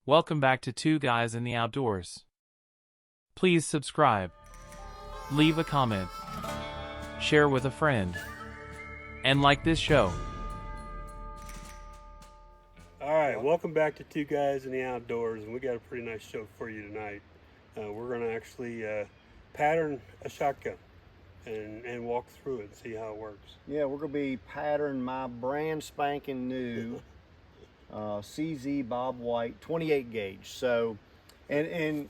Welcome back to Two Guys in the Outdoors. Please subscribe, leave a comment, share with a friend, and like this show. All right, welcome back to Two Guys in the Outdoors, and we got a pretty nice show for you tonight. We're going to actually pattern a shotgun and walk through it and see how it works. Yeah, we're going to be patterning my brand spanking new CZ Bob White 28 gauge. So, and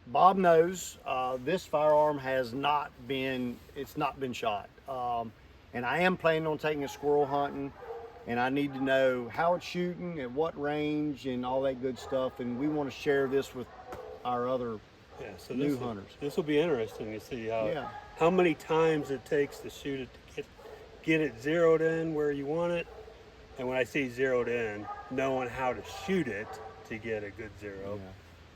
Bob knows this firearm has not been shot. And I am planning on taking a squirrel hunting, and I need to know how it's shooting, at what range, and all that good stuff. And we want to share this with our other new hunters. This will be interesting to see how many times it takes to shoot it to get it zeroed in where you want it. And when I say zeroed in, knowing how to shoot it to get a good zero,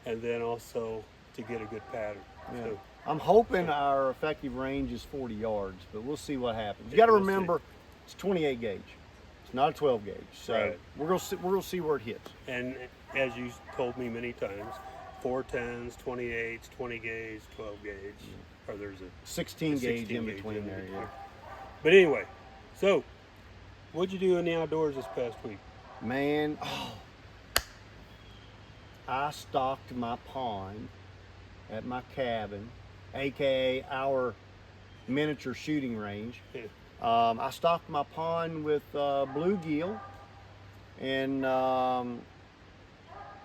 and then also to get a good pattern. Yeah. So, I'm hoping our effective range is 40 yards, but we'll see what happens. You got to remember, it's 28 gauge. It's not a 12 gauge, so right. we're gonna see where it hits. And as you told me many times, 410s, 28s, 20 gauge, 12 gauge, or there's a 16 gauge in between there. Yeah. But anyway, so what'd you do in the outdoors this past week? Man, I stocked my pond at my cabin, aka our miniature shooting range. Yeah. I stocked my pond with bluegill and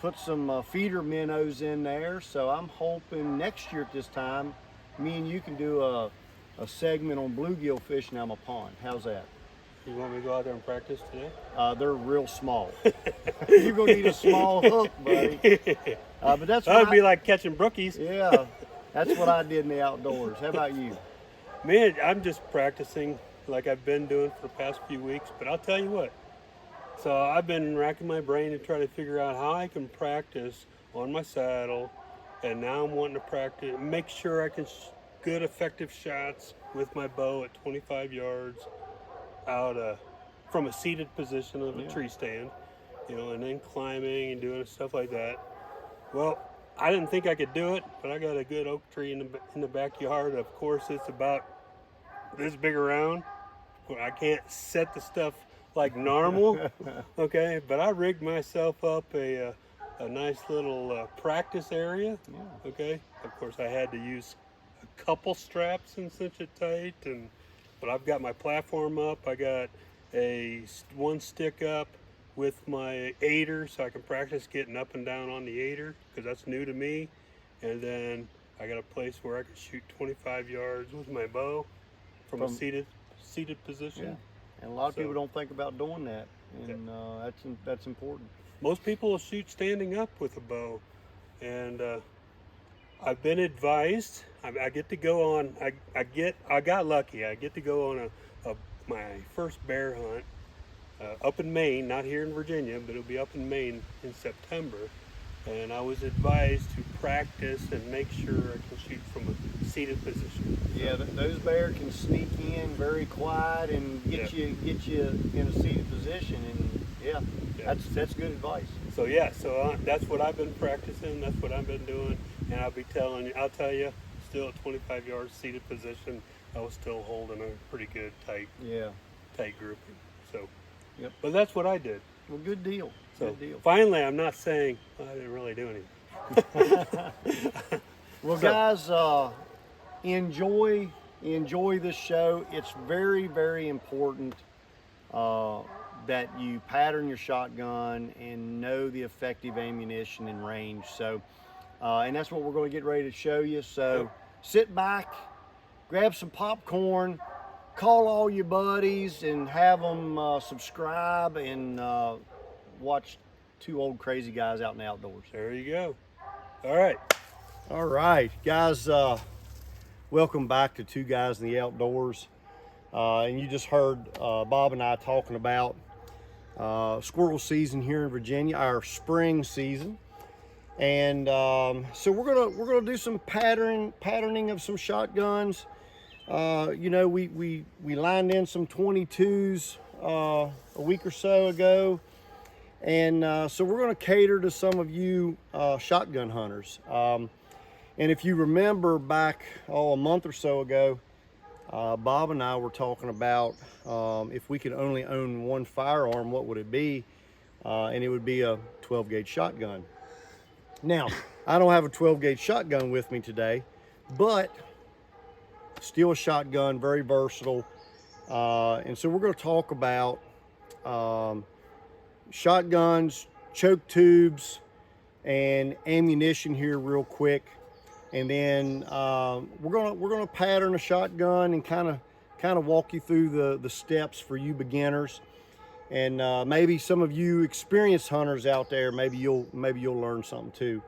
put some feeder minnows in there. So I'm hoping next year at this time, me and you can do a segment on bluegill fishing out of my pond. How's that? You want me to go out there and practice today? They're real small. You're gonna need a small hook, buddy. But that's that would be like catching brookies. Yeah, that's what I did in the outdoors. How about you? Man, I'm just practicing like I've been doing for the past few weeks. But I'll tell you what. So I've been racking my brain to try to figure out how I can practice on my saddle, and now I'm wanting to practice, make sure I can good effective shots with my bow at 25 yards. Out from a seated position of a tree stand, and then climbing and doing stuff like that. Well, I didn't think I could do it, but I got a good oak tree in the backyard. Of course, it's about this big around. I can't set the stuff like normal, okay? But I rigged myself up a nice little practice area, okay? Of course, I had to use a couple straps and cinch it tight, but I've got my platform up. I got one stick up with my aider, so I can practice getting up and down on the aider, because that's new to me. And then I got a place where I can shoot 25 yards with my bow from a seated position. Yeah. And a lot of people don't think about doing that, and that's important. Most people will shoot standing up with a bow, and I've been advised. I get to go on. I got lucky. I get to go on my first bear hunt up in Maine, not here in Virginia, but it'll be up in Maine in September. And I was advised to practice and make sure I can shoot from a seated position. Yeah, those bears can sneak in very quiet and get you in a seated position, and that's good advice. So that's what I've been practicing. That's what I've been doing, and I'll tell you, still at 25 yards seated position, I was still holding a pretty good tight grouping. So, but that's what I did. Well, good deal. So good deal. Finally, I'm not saying I didn't really do anything. Well, guys, enjoy this show. It's very, very important that you pattern your shotgun and know the effective ammunition and range. So, and that's what we're going to get ready to show you. So, sit back, grab some popcorn, call all your buddies, and have them subscribe and watch two old crazy guys out in the outdoors. There you go. All right, guys. Welcome back to Two Guys in the Outdoors. And you just heard Bob and I talking about squirrel season here in Virginia, our spring season. And so we're gonna do some patterning of some shotguns. We lined in some 22s a week or so ago, And so we're going to cater to some of you shotgun hunters. And if you remember back, a month or so ago, Bob and I were talking about if we could only own one firearm, what would it be? And it would be a 12 gauge shotgun. Now, I don't have a 12 gauge shotgun with me today, but still a shotgun, very versatile. And so we're going to talk about shotguns, choke tubes, and ammunition here real quick. And then we're gonna pattern a shotgun and kind of walk you through the steps for you beginners, and maybe some of you experienced hunters out there, maybe you'll learn something too.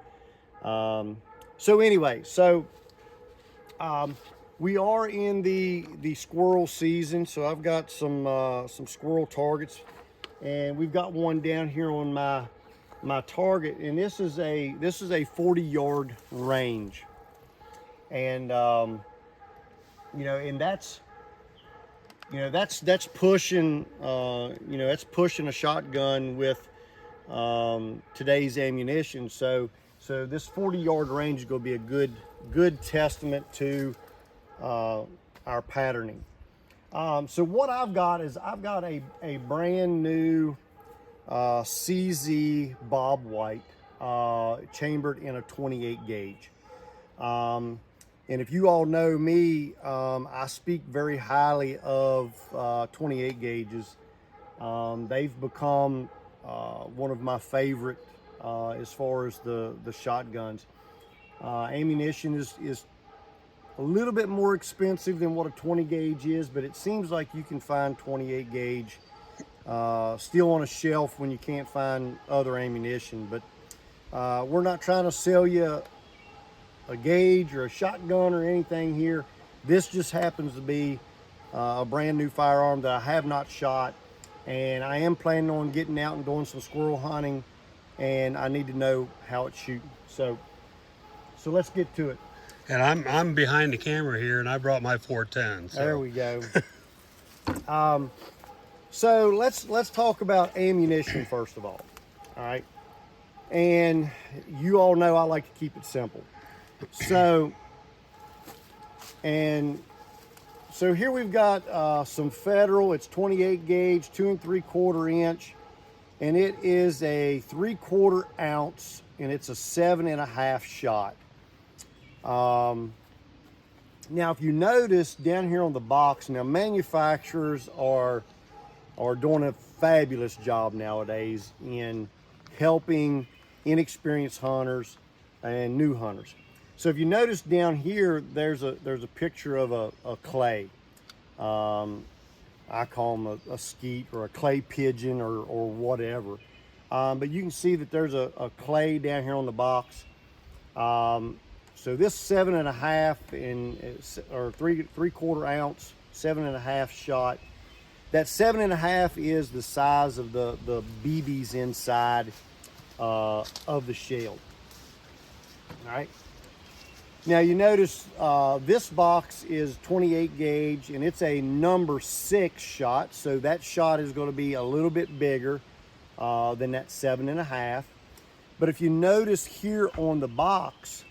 So anyway, we are in the squirrel season, so I've got some squirrel targets, and we've got one down here on my target, and this is a 40-yard range. And and that's pushing that's pushing a shotgun with today's ammunition. So this 40-yard range is going to be a good testament to our patterning. So what I've got is a brand new CZ Bob White chambered in a 28 gauge. And if you all know me, I speak very highly of 28 gauges. They've become one of my favorite as far as the shotguns. Ammunition is a little bit more expensive than what a 20 gauge is, but it seems like you can find 28 gauge still on a shelf when you can't find other ammunition. But we're not trying to sell you a gauge or a shotgun or anything here. This just happens to be a brand new firearm that I have not shot, and I am planning on getting out and doing some squirrel hunting, and I need to know how it's shooting. So let's get to it. And I'm behind the camera here, and I brought my 410. So. There we go. So let's talk about ammunition first of all. All right, and you all know I like to keep it simple. So here we've got some Federal. It's 28 gauge, 2 3/4 inch, and it is a 3/4 ounce, and it's a 7.5 shot. Now, if you notice down here on the box, now manufacturers are doing a fabulous job nowadays in helping inexperienced hunters and new hunters. So if you notice down here, there's a picture of a clay. I call them a skeet or a clay pigeon or whatever. But you can see that there's a clay down here on the box. So this 7.5 or 3 3/4 ounce, 7.5 shot. That 7.5 is the size of the BBs inside of the shell. All right. Now you notice this box is 28 gauge, and it's a number 6 shot, so that shot is going to be a little bit bigger than that 7.5. But if you notice here on the box,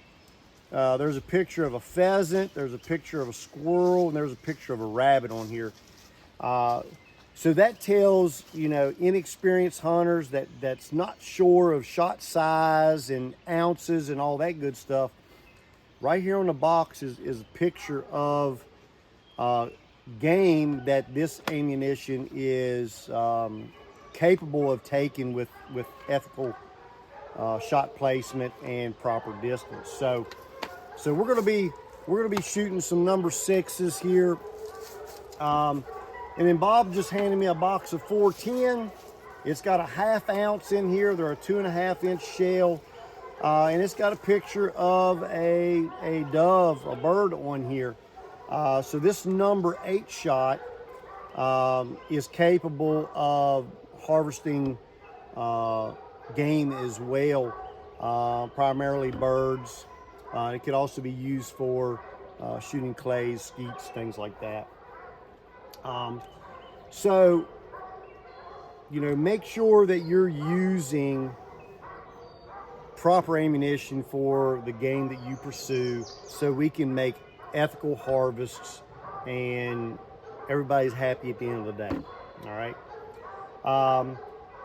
there's a picture of a pheasant, there's a picture of a squirrel, and there's a picture of a rabbit on here. So that tells, inexperienced hunters that's not sure of shot size and ounces and all that good stuff. Right here on the box is a picture of game that this ammunition is capable of taking with ethical shot placement and proper distance. So we're gonna be shooting some number 6s here. And then Bob just handed me a box of 410. It's got a 1/2 ounce in here. They're a 2.5 inch shell. And it's got a picture of a dove, a bird on here. So this number 8 shot is capable of harvesting game as well, primarily birds. It could also be used for shooting clays, skeets, things like that. So make sure that you're using proper ammunition for the game that you pursue so we can make ethical harvests and everybody's happy at the end of the day. All right.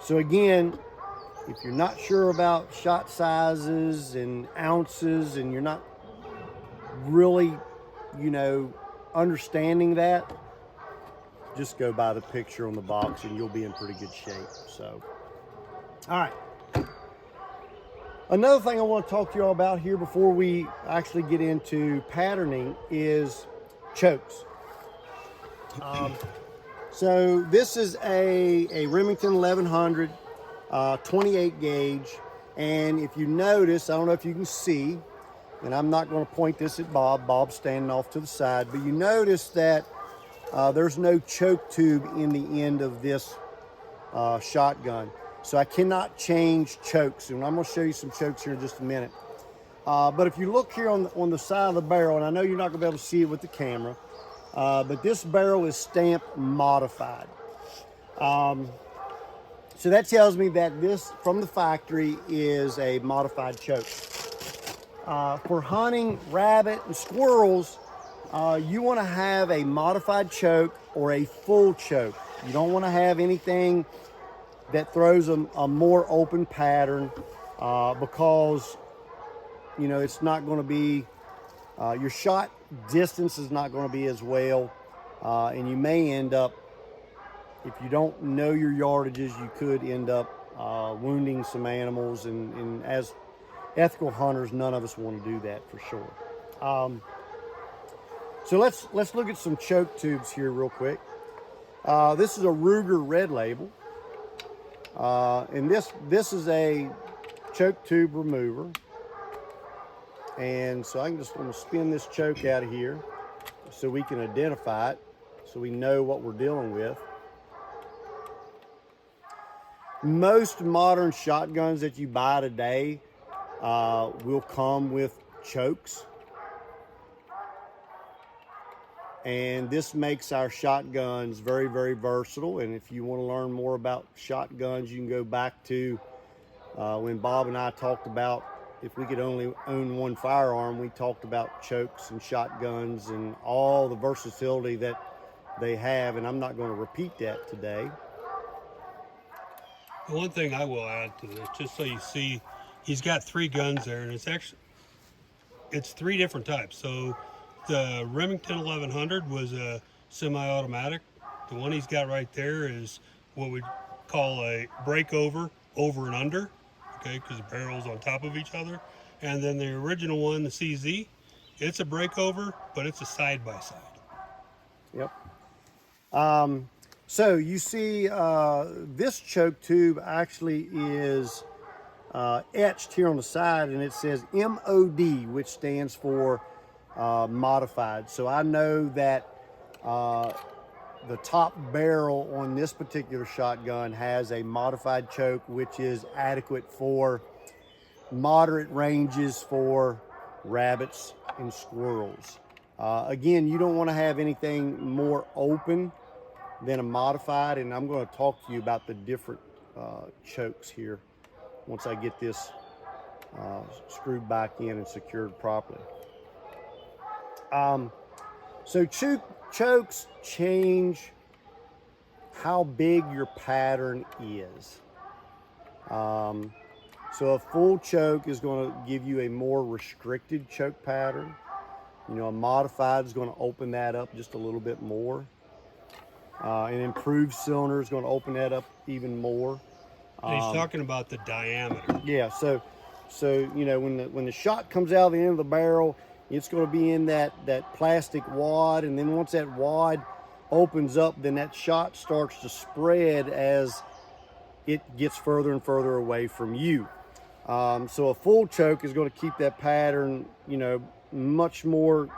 So again, if you're not sure about shot sizes and ounces and you're not really, understanding that, just go by the picture on the box and you'll be in pretty good shape. So, all right. Another thing I want to talk to you all about here before we actually get into patterning is chokes. So this is a Remington 1100 28 gauge, and if you notice, I don't know if you can see, and I'm not going to point this at Bob. Bob's standing off to the side, but you notice that there's no choke tube in the end of this shotgun. So I cannot change chokes, and I'm going to show you some chokes here in just a minute. But if you look here on the side of the barrel, and I know you're not going to be able to see it with the camera, but this barrel is stamped modified. So that tells me that this from the factory is a modified choke. For hunting rabbit and squirrels, you want to have a modified choke or a full choke. You don't want to have anything that throws a more open pattern because it's not going to be your shot distance is not going to be as well, and you may end up, if you don't know your yardages, you could end up wounding some animals, and as ethical hunters, none of us want to do that for sure. So let's look at some choke tubes here real quick. This is a Ruger Red Label. And this is a choke tube remover. And so I'm just going to spin this choke out of here so we can identify it, so we know what we're dealing with. Most modern shotguns that you buy today will come with chokes. And this makes our shotguns very, very versatile. And if you want to learn more about shotguns, you can go back to when Bob and I talked about if we could only own one firearm. We talked about chokes and shotguns and all the versatility that they have. And I'm not going to repeat that today. The one thing I will add to this, just so you see, he's got 3 guns there, and it's 3 different types. So the Remington 1100 was a semi-automatic. The one he's got right there is what we call a breakover, over and under, okay, because the barrel's on top of each other. And then the original one, the CZ, it's a breakover, but it's a side-by-side. Yep. So you see this choke tube actually is etched here on the side, and it says MOD, which stands for modified. So I know that the top barrel on this particular shotgun has a modified choke, which is adequate for moderate ranges for rabbits and squirrels. Again, you don't want to have anything more open than a modified, and I'm going to talk to you about the different chokes here once I get this screwed back in and secured properly. So chokes change how big your pattern is. So a full choke is going to give you a more restricted choke pattern. A modified is going to open that up just a little bit more. An improved cylinder is going to open that up even more. And he's talking about the diameter. Yeah, so when the shot comes out of the end of the barrel, it's going to be in that plastic wad, and then once that wad opens up, then that shot starts to spread as it gets further and further away from you. So a full choke is going to keep that pattern, much more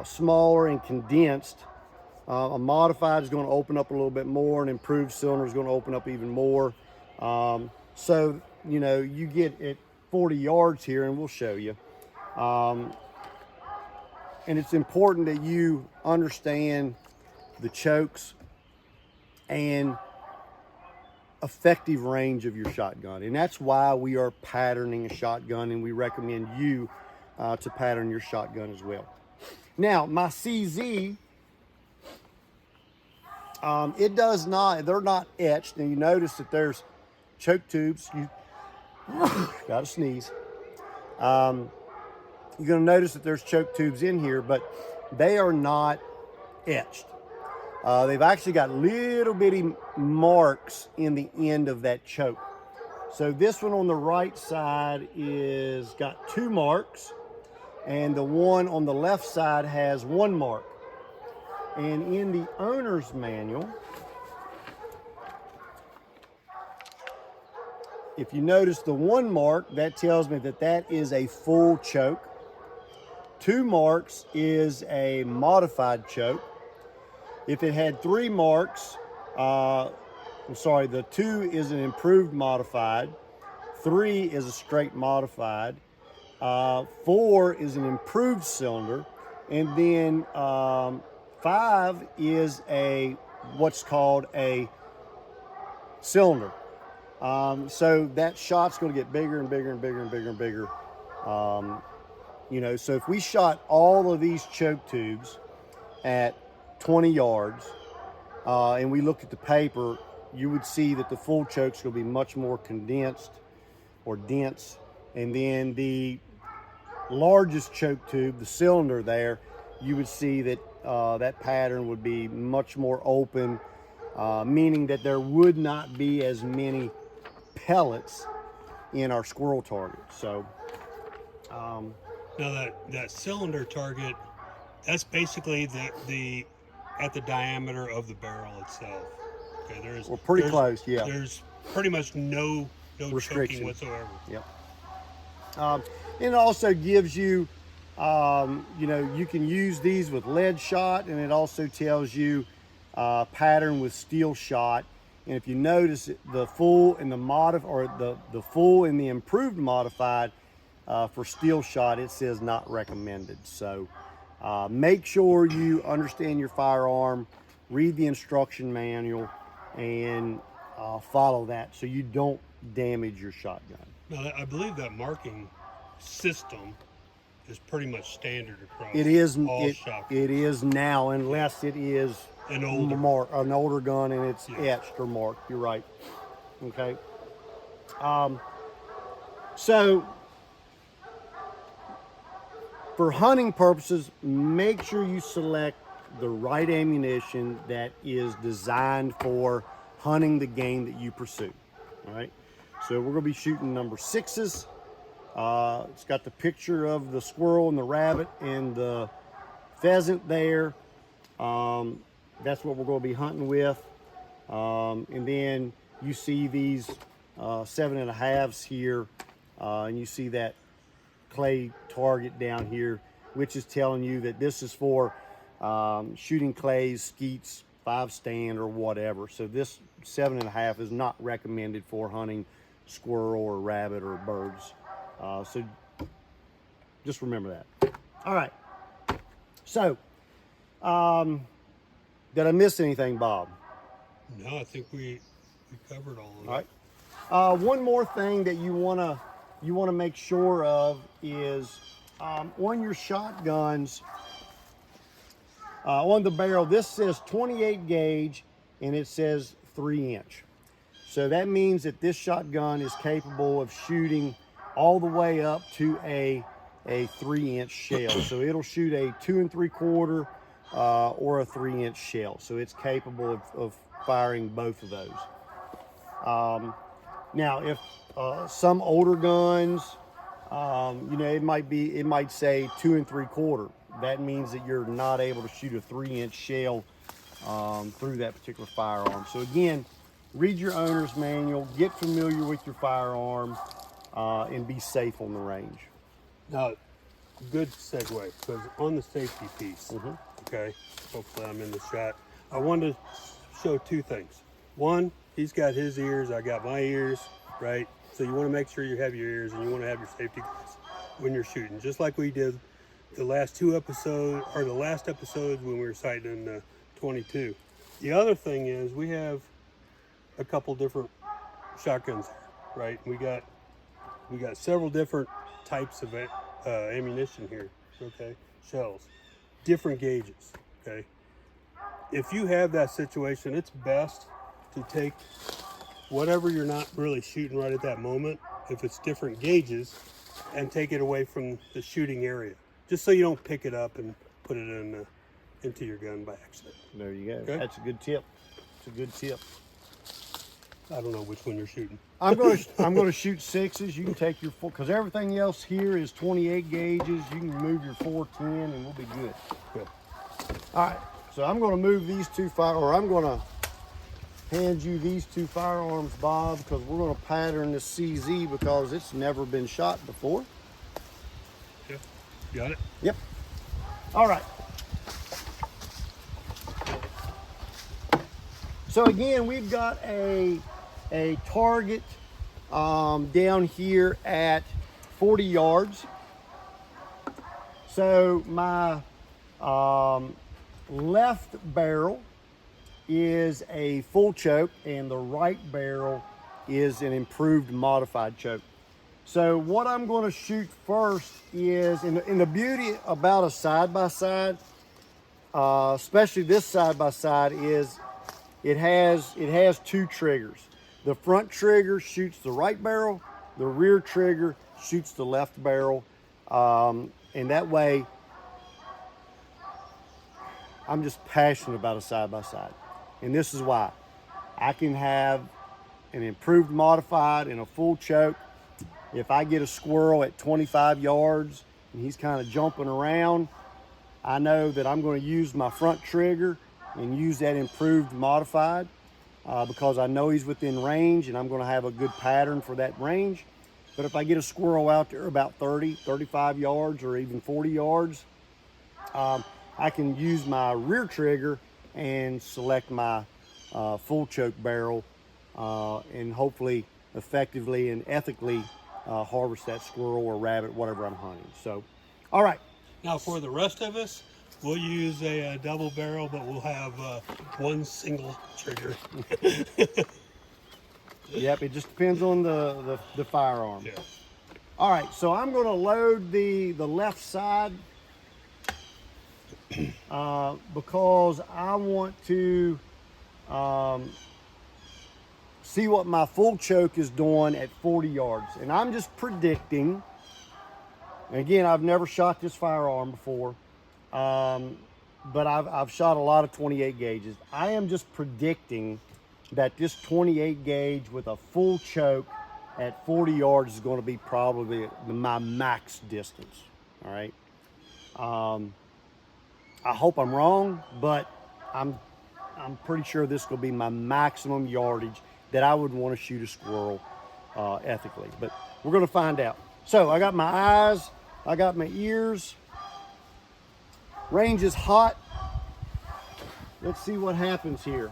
smaller and condensed. A modified is going to open up a little bit more. An improved cylinder is going to open up even more. So you get at 40 yards here, and we'll show you. And it's important that you understand the chokes and effective range of your shotgun. And that's why we are patterning a shotgun, and we recommend you to pattern your shotgun as well. Now, my CZ, it does not, they're not etched, and you notice that there's choke tubes. You gotta sneeze. You're gonna notice that there's choke tubes in here, but they are not etched. They've actually got little bitty marks in the end of that choke. So this one on the right side is got 2 marks, and the one on the left side has 1 mark. And in the owner's manual, if you notice the 1 mark, that tells me that that is a full choke. 2 marks is a modified choke. If it had 3 marks, I'm sorry, the 2 is an improved modified, 3 is a straight modified, 4 is an improved cylinder, and then 5 is a what's called a cylinder. So that shot's going to get bigger and bigger and bigger and bigger and bigger. You know, so if we shot all of these choke tubes at 20 yards and we looked at the paper, you would see that the full choke's going to be much more condensed or dense. And then the largest choke tube, the cylinder there, you would see that that pattern would be much more open, meaning that there would not be as many pellets in our squirrel target. So now that cylinder target, that's basically the at the diameter of the barrel itself. Okay, we're pretty close. Yeah, there's pretty much no choking whatsoever. Yep. And it also gives you, you know, you can use these with lead shot, and it also tells you pattern with steel shot. And if you notice, the full and the full and the improved modified for steel shot, it says not recommended. So make sure you understand your firearm, read the instruction manual, and follow that so you don't damage your shotgun. Now, I believe that marking system is pretty much standard across it is all shotguns. It is now, unless it is an older gun and it's yeah. etched or marked. You're right. Okay. So for hunting purposes, make sure you select the right ammunition that is designed for hunting the game that you pursue. All right. So we're going to be shooting number 6s. It's got the picture of the squirrel and the rabbit and the pheasant there. That's what we're going to be hunting with. And then you see these 7.5s here, and you see that clay target down here, which is telling you that this is for shooting clays, skeets, 5 stand, or whatever. So this 7.5 is not recommended for hunting squirrel or rabbit or birds. So just remember that. All right. So, did I miss anything, Bob? No, I think we covered all of it. All right. One more thing that you wanna make sure of is on your shotguns, on the barrel, this says 28 gauge and it says 3-inch. So that means that this shotgun is capable of shooting all the way up to a 3-inch shell. So it'll shoot a 2 3/4 or a 3-inch shell. So it's capable of firing both of those. Now, if some older guns, you know, it might say 2 3/4. That means that you're not able to shoot a 3-inch shell through that particular firearm. So again, read your owner's manual, get familiar with your firearm, and be safe on the range. Now, good segue, because on the safety piece, okay, hopefully I'm in the shot. I wanted to show 2 things. One, he's got his ears, I got my ears, right? So you want to make sure you have your ears and you want to have your safety gloves when you're shooting, just like we did the last 2 episodes, or the last episode when we were sighting in the 22. The other thing is we have a couple different shotguns here, right? We got several different types of ammunition here, okay? Shells, different gauges, okay? If you have that situation, it's best to take whatever you're not really shooting right at that moment, if it's different gauges, and take it away from the shooting area, just so you don't pick it up and put it into your gun by accident. There you go. Okay. That's a good tip. It's a good tip. I don't know which one you're shooting. I'm gonna shoot 6s. You can take your 4, because everything else here is 28 gauges. You can move your 410 and we'll be good. Good. All right, so I'm gonna move these two I'm gonna hand you these 2 firearms, Bob, because we're gonna pattern this CZ because it's never been shot before. Yeah. Got it? Yep. All right. So again, we've got a target down here at 40 yards. So my left barrel is a full choke and the right barrel is an improved modified choke. So what I'm going to shoot first is, in the beauty about a side-by-side, especially this side-by-side, is it has 2 triggers. The front trigger shoots the right barrel, the rear trigger shoots the left barrel, and that way I'm just passionate about a side-by-side. And this is why. I can have an improved modified and a full choke. If I get a squirrel at 25 yards and he's kind of jumping around, I know that I'm going to use my front trigger and use that improved modified because I know he's within range and I'm going to have a good pattern for that range. But if I get a squirrel out there about 30, 35 yards or even 40 yards, I can use my rear trigger and select my full choke barrel and hopefully effectively and ethically harvest that squirrel or rabbit, whatever I'm hunting. So, all right. Now for the rest of us, we'll use a double barrel, but we'll have one single trigger. Yep, it just depends on the firearm. Yeah. All right, so I'm going to load the left side because I want to see what my full choke is doing at 40 yards. And I'm just predicting, again, I've never shot this firearm before, but I've shot a lot of 28 gauges. I am just predicting that this 28 gauge with a full choke at 40 yards is going to be probably my max distance. All right. I hope I'm wrong, but I'm pretty sure this will be my maximum yardage that I would want to shoot a squirrel ethically. But we're going to find out. So I got my eyes, I got my ears. Range is hot. Let's see what happens here.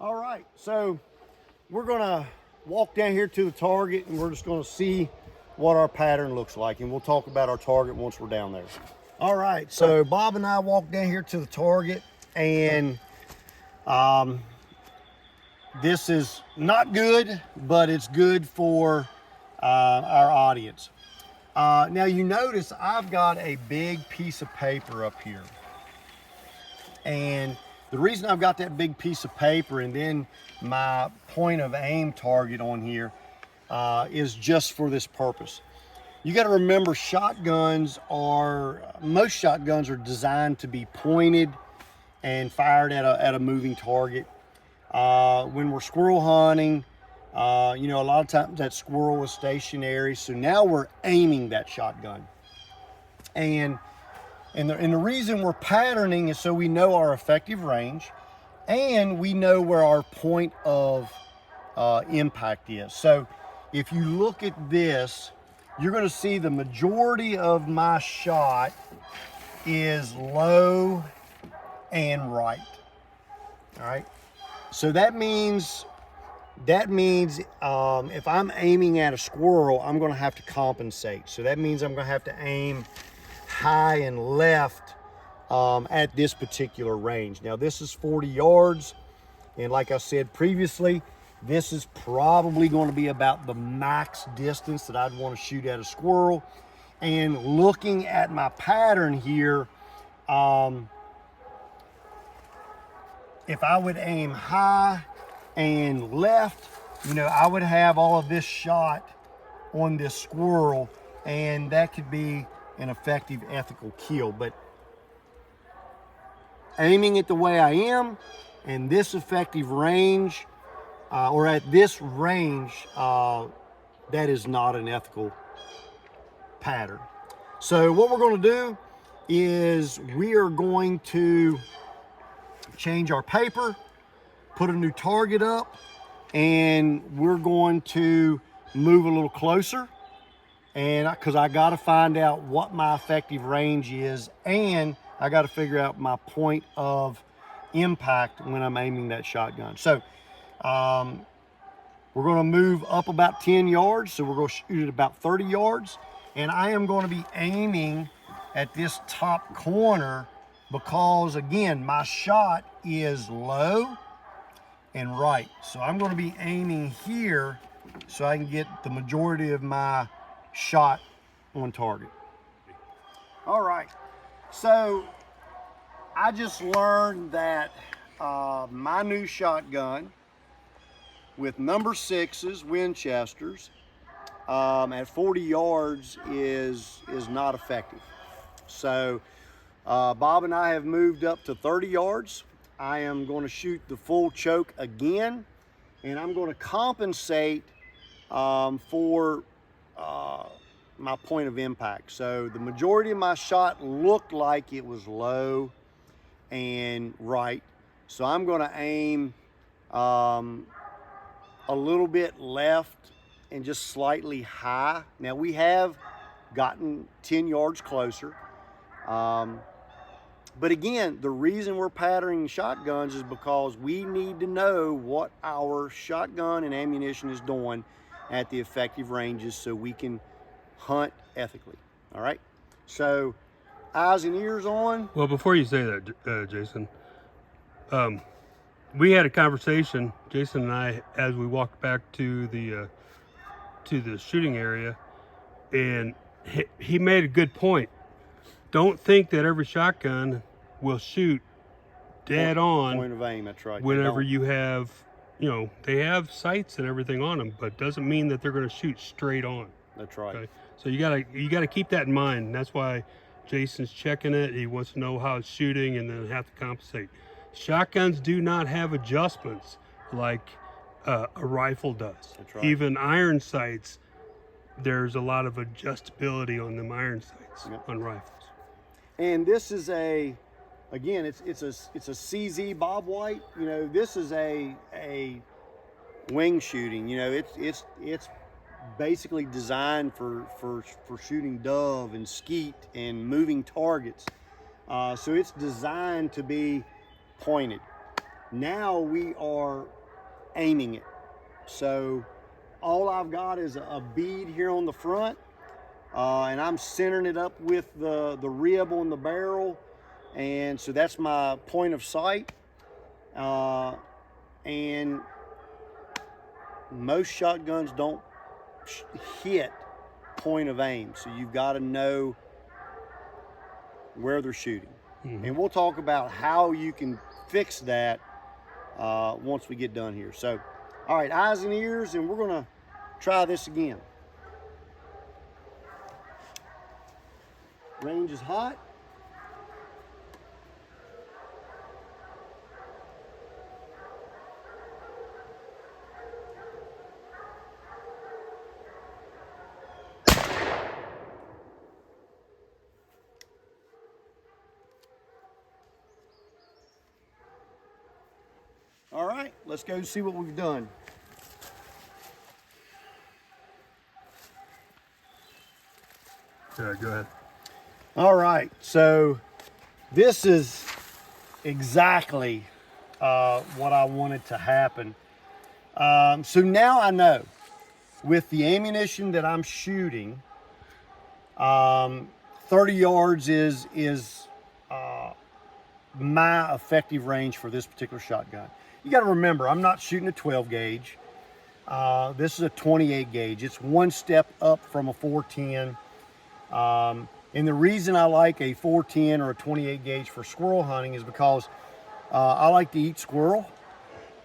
All right, so we're gonna walk down here to the target and we're just gonna see what our pattern looks like, and we'll talk about our target once we're down there. All right, so Bob and I walked down here to the target, and this is not good, but it's good for our audience. Now you notice I've got a big piece of paper up here, and the reason I've got that big piece of paper and then my point of aim target on here is just for this purpose. You got to remember, most shotguns are designed to be pointed and fired at a moving target. When we're squirrel hunting, a lot of times that squirrel is stationary, so now we're aiming that shotgun. And the reason we're patterning is so we know our effective range and we know where our point of impact is. So if you look at this, you're going to see the majority of my shot is low and right. All right. So that means if I'm aiming at a squirrel, I'm going to have to compensate. So that means I'm going to have to aim high and left at this particular range. Now this is 40 yards. And like I said previously, this is probably going to be about the max distance that I'd want to shoot at a squirrel. And looking at my pattern here, if I would aim high and left, you know, I would have all of this shot on this squirrel, and that could be an effective ethical kill. But aiming it the way I am, and this effective range, or at this range, that is not an ethical pattern. So what we're going to do is we are going to change our paper, put a new target up, and we're going to move a little closer, and because I got to find out what my effective range is, and I got to figure out my point of impact when I'm aiming that shotgun. So we're going to move up about 10 yards, so we're going to shoot at about 30 yards, and I am going to be aiming at this top corner because, again, my shot is low and right. So I'm going to be aiming here so I can get the majority of my shot on target. All right, so I just learned that my new shotgun with number 6s Winchesters at 40 yards is not effective. So Bob and I have moved up to 30 yards. I am going to shoot the full choke again, and I'm going to compensate for my point of impact. So the majority of my shot looked like it was low and right. So I'm going to aim a little bit left and just slightly high. Now we have gotten 10 yards closer. But again, the reason we're patterning shotguns is because we need to know what our shotgun and ammunition is doing at the effective ranges so we can hunt ethically. All right? So, eyes and ears on. Well, before you say that, Jason, we had a conversation, Jason and I, as we walked back to the shooting area, and he made a good point. Don't think that every shotgun will shoot dead on Point of aim, that's right. whenever you have, you know, they have sights and everything on them, but doesn't mean that they're going to shoot straight on. That's right. Okay? So you gotta keep that in mind. And that's why Jason's checking it. He wants to know how it's shooting and then have to compensate. Shotguns do not have adjustments like a rifle does. That's right. Even iron sights, there's a lot of adjustability on them iron sights on rifles. And this is again, it's a CZ Bob White. You know, this is a wing shooting. You know, it's basically designed for shooting dove and skeet and moving targets. So it's designed to be pointed. Now we are aiming it. So all I've got is a bead here on the front, and I'm centering it up with the rib on the barrel, and so that's my point of sight. And most shotguns don't hit point of aim, so you've got to know where they're shooting. And we'll talk about how you can fix that once we get done here. So, all right, eyes and ears, and we're gonna try this again. Range is hot. All right, let's go see what we've done. Yeah, go ahead. All right, so this is exactly what I wanted to happen. So now I know with the ammunition that I'm shooting, 30 yards is my effective range for this particular shotgun. You got to remember, I'm not shooting a 12 gauge. This is a 28 gauge. It's one step up from a 410. And the reason I like a 410 or a 28 gauge for squirrel hunting is because I like to eat squirrel,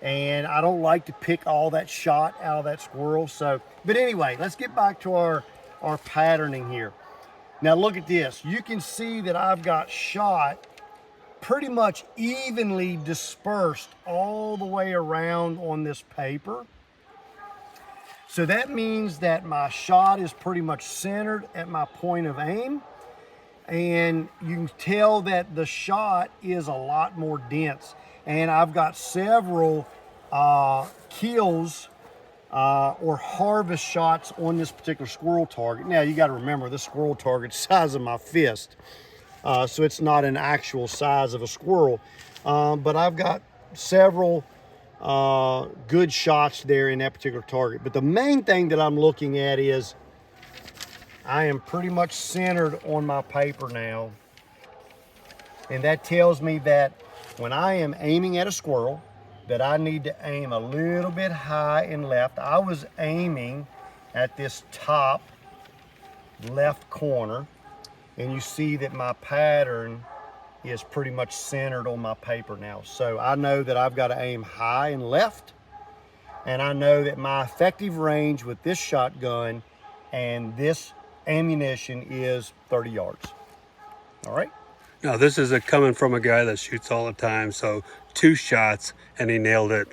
and I don't like to pick all that shot out of that squirrel. So, but anyway, let's get back to our patterning here. Now look at this. You can see that I've got shot pretty much evenly dispersed all the way around on this paper. So that means that my shot is pretty much centered at my point of aim. And you can tell that the shot is a lot more dense. And I've got several kills or harvest shots on this particular squirrel target. Now you got to remember, this squirrel target's size of my fist. So it's not an actual size of a squirrel. But I've got several good shots there in that particular target. But the main thing that I'm looking at is I am pretty much centered on my paper now. And that tells me that when I am aiming at a squirrel, that I need to aim a little bit high and left. I was aiming at this top left corner, and you see that my pattern is pretty much centered on my paper now. So I know that I've got to aim high and left, and I know that my effective range with this shotgun and this ammunition is 30 yards. All right. Now this is coming from a guy that shoots all the time. So 2 shots and he nailed it.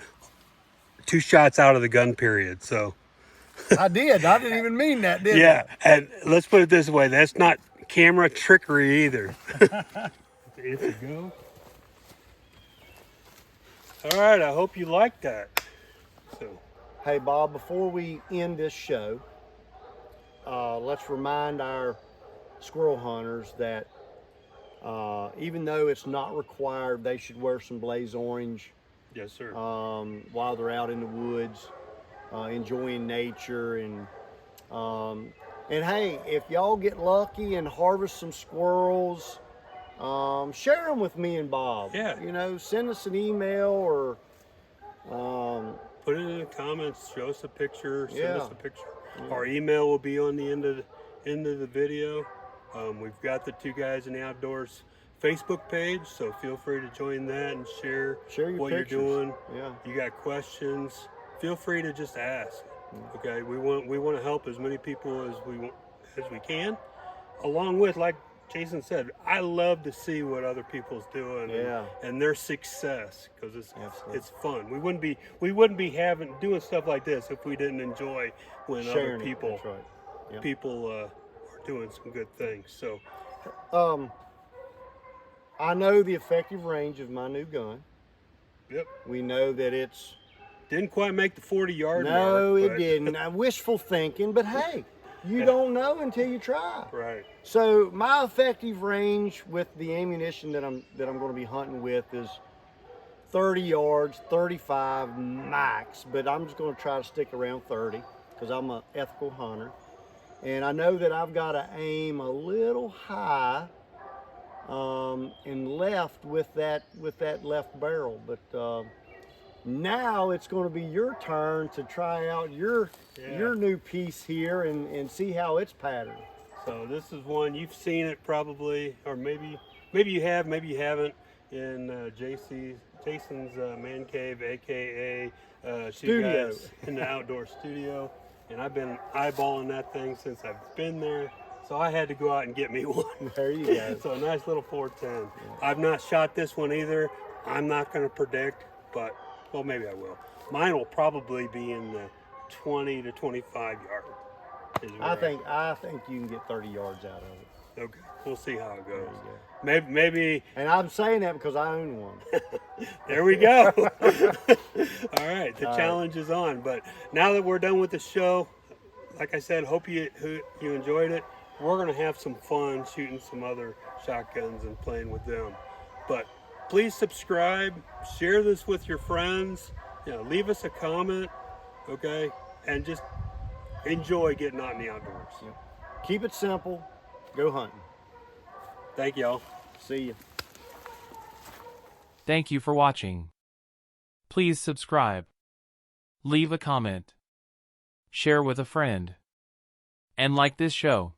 2 shots out of the gun period. So I didn't even mean that, did yeah, and let's put it this way, that's not camera trickery either. It's a go. All right, I hope you like that. So, Hey, Bob, before we end this show, let's remind our squirrel hunters that even though it's not required, they should wear some blaze orange yes, sir. while they're out in the woods, enjoying nature. And hey, if y'all get lucky and harvest some squirrels, share them with me and Bob. Yeah. You know, send us an email or Put it in the comments, show us a picture, send Yeah. us a picture. Our email will be on the end of the video. We've got the Two Guys in the Outdoors Facebook page, so feel free to join that and share your what pictures. you're doing. Yeah. You got questions, feel free to just ask. Okay, we want to help as many people as we can. Along with, like Jason said, I love to see what other people's doing and their success, because it's fun. We wouldn't be doing stuff like this if we didn't enjoy when Sharing other it, people that's right. Yeah. people are doing some good things. So I know the effective range of my new gun. yep, We know that it's didn't quite make the 40-yard no, mark. it didn't. Wishful thinking, but hey, you don't know until you try. Right. So my effective range with the ammunition that I'm going to be hunting with is 30 yards, 35 max, but I'm just going to try to stick around 30 because I'm an ethical hunter. And I know that I've got to aim a little high and left with that left barrel. But now it's going to be your turn to try out your new piece here and see how it's patterned. So this is one you've seen it probably, or maybe you have, maybe you haven't, in Jason's man cave, aka Studio. Two Guys in the Outdoor Studio. And I've been eyeballing that thing since I've been there. So I had to go out and get me one. There you go. So a nice little 410. I've not shot this one either. I'm not going to predict, but, well, maybe I will. Mine will probably be in the 20 to 25 yard. I think you can get 30 yards out of it. Okay, we'll see how it goes. There you Maybe. And I'm saying that because I own one. There we go. All right, the challenge is on. But now that we're done with the show, like I said, hope you enjoyed it. we're going to have some fun shooting some other shotguns and playing with them. But please subscribe, share this with your friends, leave us a comment, okay? And just enjoy getting out in the outdoors. Keep it simple. Go hunting. Thank y'all. See you. Thank you for watching. Please subscribe, leave a comment, share with a friend, and like this show.